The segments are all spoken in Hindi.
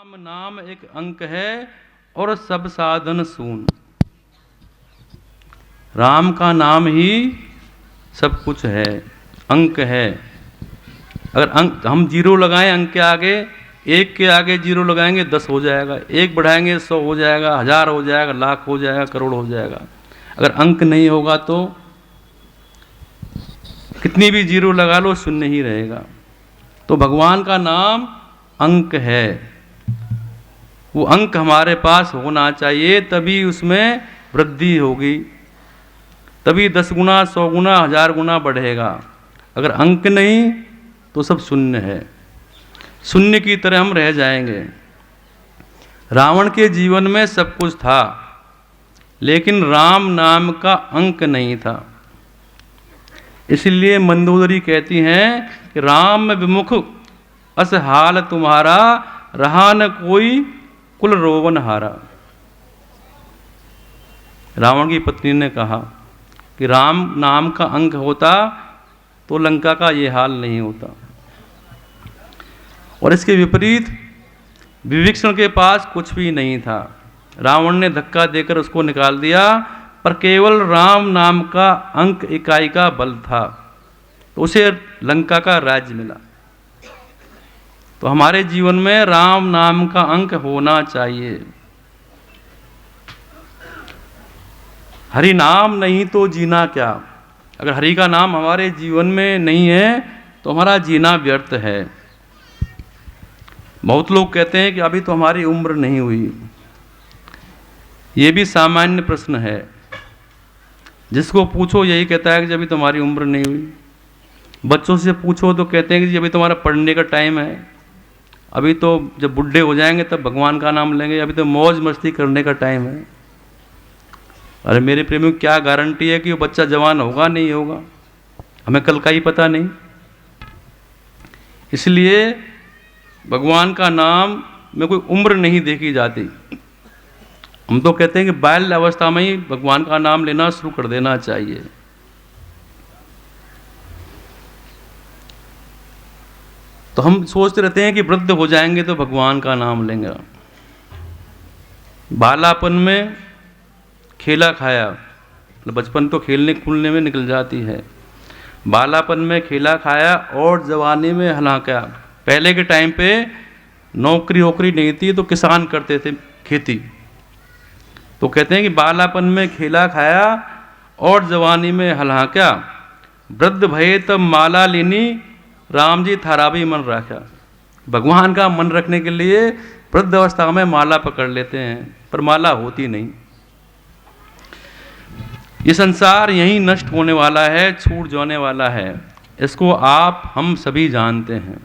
राम नाम एक अंक है और सब साधन शून। राम का नाम ही सब कुछ है, अंक है। अगर अंक हम जीरो लगाएं अंक के आगे, एक के आगे जीरो लगाएंगे 10 हो जाएगा, एक बढ़ाएंगे 100 हो जाएगा, 1000 हो जाएगा, लाख हो जाएगा, करोड़ हो जाएगा। अगर अंक नहीं होगा तो कितनी भी जीरो लगा लो शून्य ही रहेगा। तो भगवान का नाम अंक है, वो अंक हमारे पास होना चाहिए, तभी उसमें वृद्धि होगी, तभी 10 गुना 100 गुना 1000 गुना बढ़ेगा। अगर अंक नहीं तो सब शून्य है, शून्य की तरह हम रह जाएंगे। रावण के जीवन में सब कुछ था, लेकिन राम नाम का अंक नहीं था। इसलिए मंदोदरी कहती हैं कि राम विमुख अस हाल तुम्हारा, रहा न कोई कुल रोवन हारा। रावण की पत्नी ने कहा कि राम नाम का अंक होता तो लंका का ये हाल नहीं होता। और इसके विपरीत विभीषण के पास कुछ भी नहीं था, रावण ने धक्का देकर उसको निकाल दिया, पर केवल राम नाम का अंक इकाई का बल था, तो उसे लंका का राज्य मिला। तो हमारे जीवन में राम नाम का अंक होना चाहिए। हरि नाम नहीं तो जीना क्या। अगर हरि का नाम हमारे जीवन में नहीं है तो हमारा जीना व्यर्थ है। बहुत लोग कहते हैं कि अभी तो हमारी उम्र नहीं हुई। ये भी सामान्य प्रश्न है, जिसको पूछो यही कहता है कि अभी तुम्हारी उम्र नहीं हुई। बच्चों से पूछो तो कहते हैं कि अभी तुम्हारा पढ़ने का टाइम है, अभी तो जब बुढ़े हो जाएंगे तब भगवान का नाम लेंगे, अभी तो मौज मस्ती करने का टाइम है। अरे मेरे प्रेमियों, क्या गारंटी है कि वो बच्चा जवान होगा नहीं होगा, हमें कल का ही पता नहीं। इसलिए भगवान का नाम में कोई उम्र नहीं देखी जाती। हम तो कहते हैं कि बाल्य अवस्था में ही भगवान का नाम लेना शुरू कर देना चाहिए। तो हम सोचते रहते हैं कि वृद्ध हो जाएंगे तो भगवान का नाम लेंगे। बालापन में खेला खाया, बचपन तो खेलने कूदने में निकल जाती है, बालापन में खेला खाया और जवानी में हलाका। पहले के टाइम पे नौकरी वोकरी नहीं थी तो किसान करते थे खेती, तो कहते हैं कि बालापन में खेला खाया और जवानी में हलाका, वृद्ध भये तब माला लेनी, राम जी थारा भी मन रखा। भगवान का मन रखने के लिए वृद्ध अवस्था में माला पकड़ लेते हैं, पर माला होती नहीं। ये संसार यहीं नष्ट होने वाला है, छूट जाने वाला है, इसको आप हम सभी जानते हैं।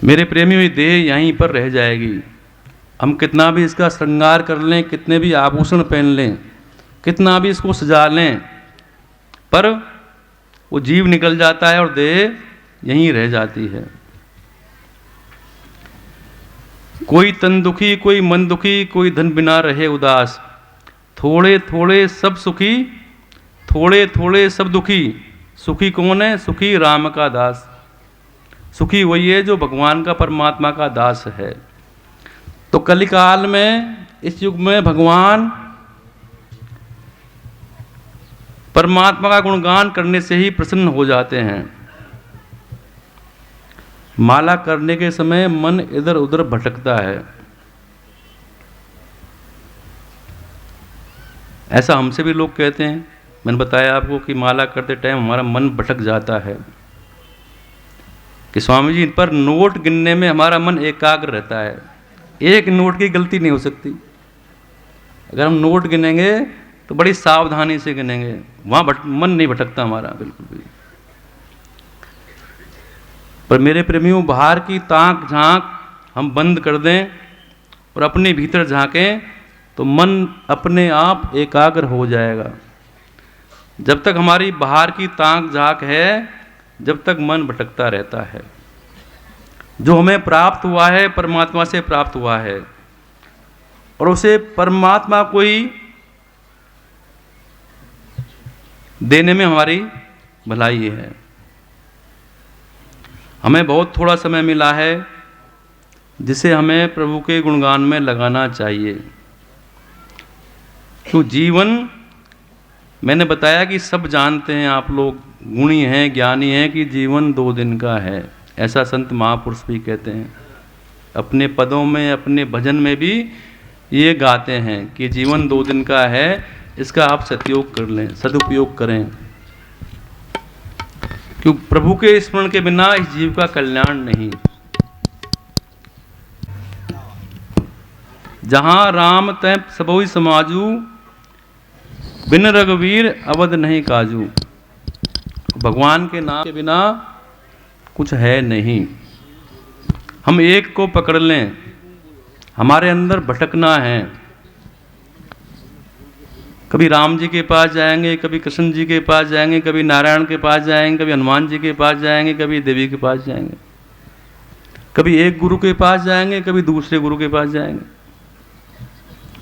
मेरे प्रेमियों, ये देह यहीं पर रह जाएगी। हम कितना भी इसका श्रृंगार कर लें, कितने भी आभूषण पहन लें, कितना भी इसको सजा लें, पर वो जीव निकल जाता है और देह यहीं रह जाती है। कोई तन दुखी, कोई मन दुखी, कोई धन बिना रहे उदास, थोड़े थोड़े सब सुखी, थोड़े थोड़े सब दुखी। सुखी कौन है? सुखी राम का दास। सुखी वही है जो भगवान का, परमात्मा का दास है। तो कलिकाल में, इस युग में भगवान परमात्मा का गुणगान करने से ही प्रसन्न हो जाते हैं। माला करने के समय मन इधर उधर भटकता है, ऐसा हमसे भी लोग कहते हैं। मैंने बताया आपको कि माला करते टाइम हमारा मन भटक जाता है, कि स्वामी जी इन पर नोट गिनने में हमारा मन एकाग्र रहता है। एक नोट की गलती नहीं हो सकती। अगर हम नोट गिनेंगे तो बड़ी सावधानी से गिनेंगे, वहाँ मन नहीं भटकता हमारा बिल्कुल भी। पर मेरे प्रेमियों, बाहर की ताक झांक हम बंद कर दें और अपने भीतर झांकें तो मन अपने आप एकाग्र हो जाएगा। जब तक हमारी बाहर की ताक झांक है, जब तक मन भटकता रहता है। जो हमें प्राप्त हुआ है परमात्मा से प्राप्त हुआ है, और उसे परमात्मा को ही देने में हमारी भलाई है। हमें बहुत थोड़ा समय मिला है, जिसे हमें प्रभु के गुणगान में लगाना चाहिए। तो जीवन, मैंने बताया कि सब जानते हैं, आप लोग गुणी हैं, ज्ञानी हैं, कि जीवन 2 दिन का है। ऐसा संत महापुरुष भी कहते हैं, अपने पदों में, अपने भजन में भी ये गाते हैं कि जीवन 2 दिन का है, इसका आप सदुपयोग कर लें, सदुपयोग करें। क्यों? प्रभु के स्मरण के बिना इस जीव का कल्याण नहीं। जहां राम तय सबोई समाजू, बिन रघुवीर अवध नहीं काजू। भगवान के नाम के बिना कुछ है नहीं। हम एक को पकड़ लें, हमारे अंदर भटकना है। कभी राम जी के पास जाएंगे, कभी कृष्ण जी के पास जाएंगे, कभी नारायण के पास जाएंगे, कभी हनुमान जी के पास जाएंगे, कभी देवी के पास जाएंगे, कभी एक गुरु के पास जाएंगे, कभी दूसरे गुरु के पास जाएंगे।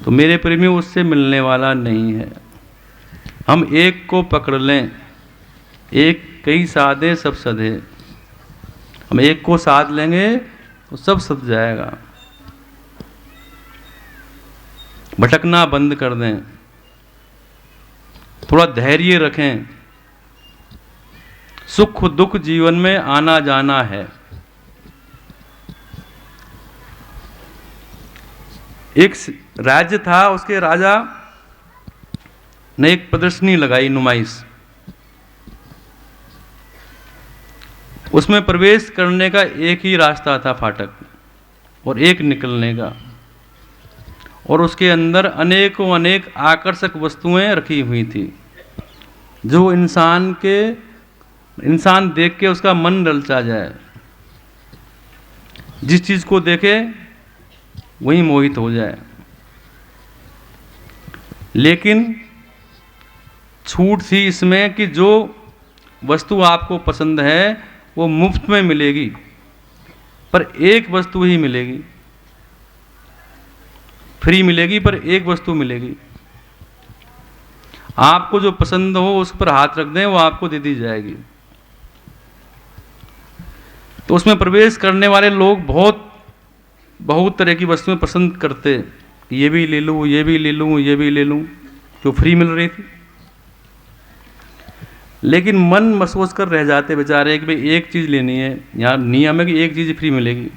तो मेरे प्रेमी, उससे मिलने वाला नहीं है। हम एक को पकड़ लें, एक कई साधे सब सधे। हम एक को साध लेंगे तो सब सध जाएगा। भटकना बंद कर दें, थोड़ा धैर्य रखें। सुख दुख जीवन में आना जाना है। एक राज्य था, उसके राजा ने एक प्रदर्शनी लगाई, नुमाइश। उसमें प्रवेश करने का एक ही रास्ता था, फाटक, और एक निकलने का। और उसके अंदर अनेकों अनेक आकर्षक वस्तुएं रखी हुई थी, जो इंसान देख के उसका मन ललचा जाए। जिस चीज को देखे वही मोहित हो जाए। लेकिन छूट थी इसमें कि जो वस्तु आपको पसंद है वो मुफ्त में मिलेगी, पर एक वस्तु ही मिलेगी। फ्री मिलेगी, पर एक वस्तु मिलेगी। आपको जो पसंद हो उस पर हाथ रख दें, वो आपको दे दी जाएगी। तो उसमें प्रवेश करने वाले लोग बहुत तरह की वस्तुएं पसंद करते, ये भी ले लूं, ये भी ले लूं, ये भी ले लूं, जो फ्री मिल रही थी। लेकिन मन महसूस कर रह जाते बेचारे कि भाई एक चीज लेनी है, यहाँ नियम है कि एक चीज फ्री मिलेगी।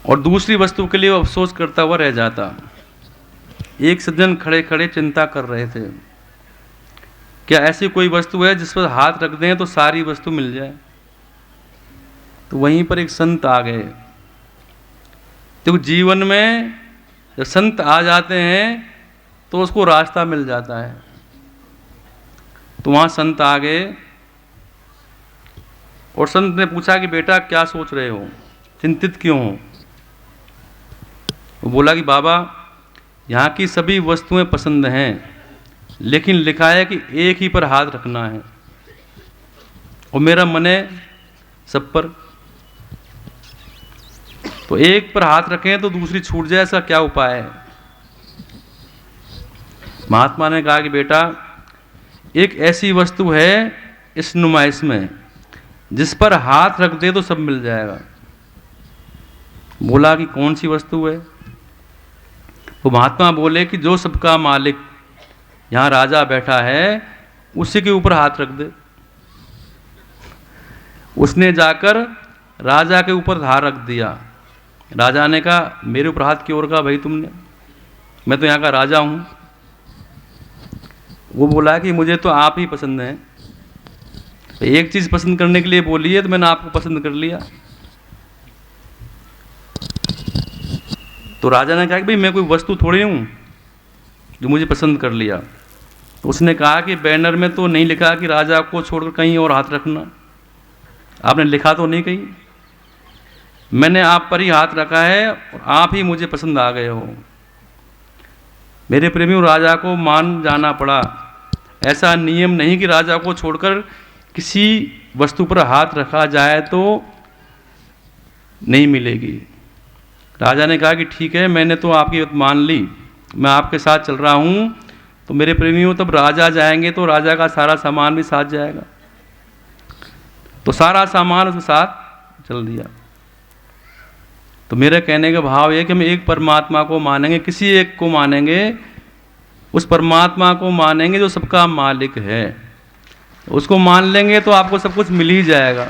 और दूसरी वस्तु के लिए वो अफसोस करता हुआ रह जाता। एक सज्जन खड़े खड़े चिंता कर रहे थे, क्या ऐसी कोई वस्तु है जिस पर हाथ रख दें तो सारी वस्तु मिल जाए? तो वहीं पर एक संत आ गए। तो जीवन में जब संत आ जाते हैं तो उसको रास्ता मिल जाता है। तो वहां संत आ गए और संत ने पूछा कि बेटा क्या सोच रहे हो, चिंतित क्यों हो? वो बोला कि बाबा, यहाँ की सभी वस्तुएं पसंद हैं, लेकिन लिखा है कि एक ही पर हाथ रखना है, और मेरा मन है सब पर। तो एक पर हाथ रखें तो दूसरी छूट जाए, इसका क्या उपाय है? महात्मा ने कहा कि बेटा, एक ऐसी वस्तु है इस नुमाइश में जिस पर हाथ रख दे तो सब मिल जाएगा। बोला कि कौन सी वस्तु है? वो महात्मा बोले कि जो सबका मालिक यहाँ राजा बैठा है उसी के ऊपर हाथ रख दे। उसने जाकर राजा के ऊपर हाथ रख दिया। राजा ने कहा मेरे ऊपर हाथ क्यों रखा भाई तुमने, मैं तो यहाँ का राजा हूँ। वो बोला कि मुझे तो आप ही पसंद हैं, एक चीज पसंद करने के लिए बोली है तो मैंने आपको पसंद कर लिया। तो राजा ने कहा कि भाई मैं कोई वस्तु थोड़ी हूँ जो मुझे पसंद कर लिया। तो उसने कहा कि बैनर में तो नहीं लिखा कि राजा को छोड़कर कहीं और हाथ रखना, आपने लिखा तो नहीं कहीं, मैंने आप पर ही हाथ रखा है और आप ही मुझे पसंद आ गए हो। मेरे प्रेमियों, राजा को मान जाना पड़ा। ऐसा नियम नहीं कि राजा को छोड़कर किसी वस्तु पर हाथ रखा जाए तो नहीं मिलेगी। राजा ने कहा कि ठीक है, मैंने तो आपकी बात मान ली, मैं आपके साथ चल रहा हूँ। तो मेरे प्रेमियों, तब राजा जाएंगे तो राजा का सारा सामान भी साथ जाएगा। तो सारा सामान उसके साथ चल दिया। तो मेरे कहने का भाव ये कि हम एक परमात्मा को मानेंगे, किसी एक को मानेंगे, उस परमात्मा को मानेंगे जो सबका मालिक है। उसको मान लेंगे तो आपको सब कुछ मिल ही जाएगा।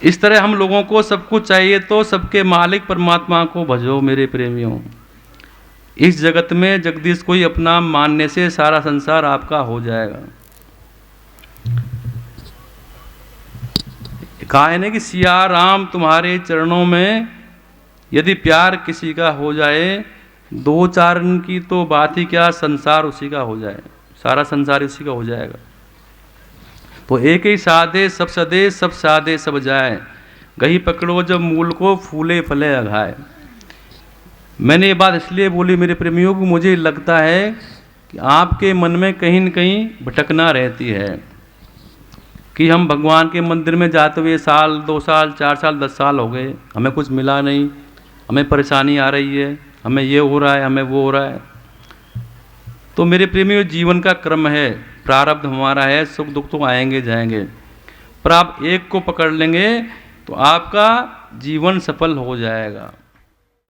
इस तरह हम लोगों को सब कुछ चाहिए तो सबके मालिक परमात्मा को भजो मेरे प्रेमियों। इस जगत में जगदीश कोई अपना मानने से सारा संसार आपका हो जाएगा। कहा है ना कि सिया राम तुम्हारे चरणों में यदि प्यार किसी का हो जाए, दो चारण की तो बात ही क्या, संसार उसी का हो जाए, सारा संसार उसी का हो जाएगा। तो एक ही साधे सब सदे, सब साधे सब जाए, गही पकड़ो जब मूल को फूले फले अघाए। मैंने ये बात इसलिए बोली मेरे प्रेमियों को, मुझे लगता है कि आपके मन में कहीं न कहीं भटकना रहती है कि हम भगवान के मंदिर में जाते हुए साल 2 साल 4 साल 10 साल हो गए, हमें कुछ मिला नहीं, हमें परेशानी आ रही है, हमें ये हो रहा है, हमें वो हो रहा है। तो मेरे प्रेमियों, जीवन का क्रम है, प्रारब्ध हमारा है, सुख दुख तो आएंगे जाएंगे, पर आप एक को पकड़ लेंगे तो आपका जीवन सफल हो जाएगा।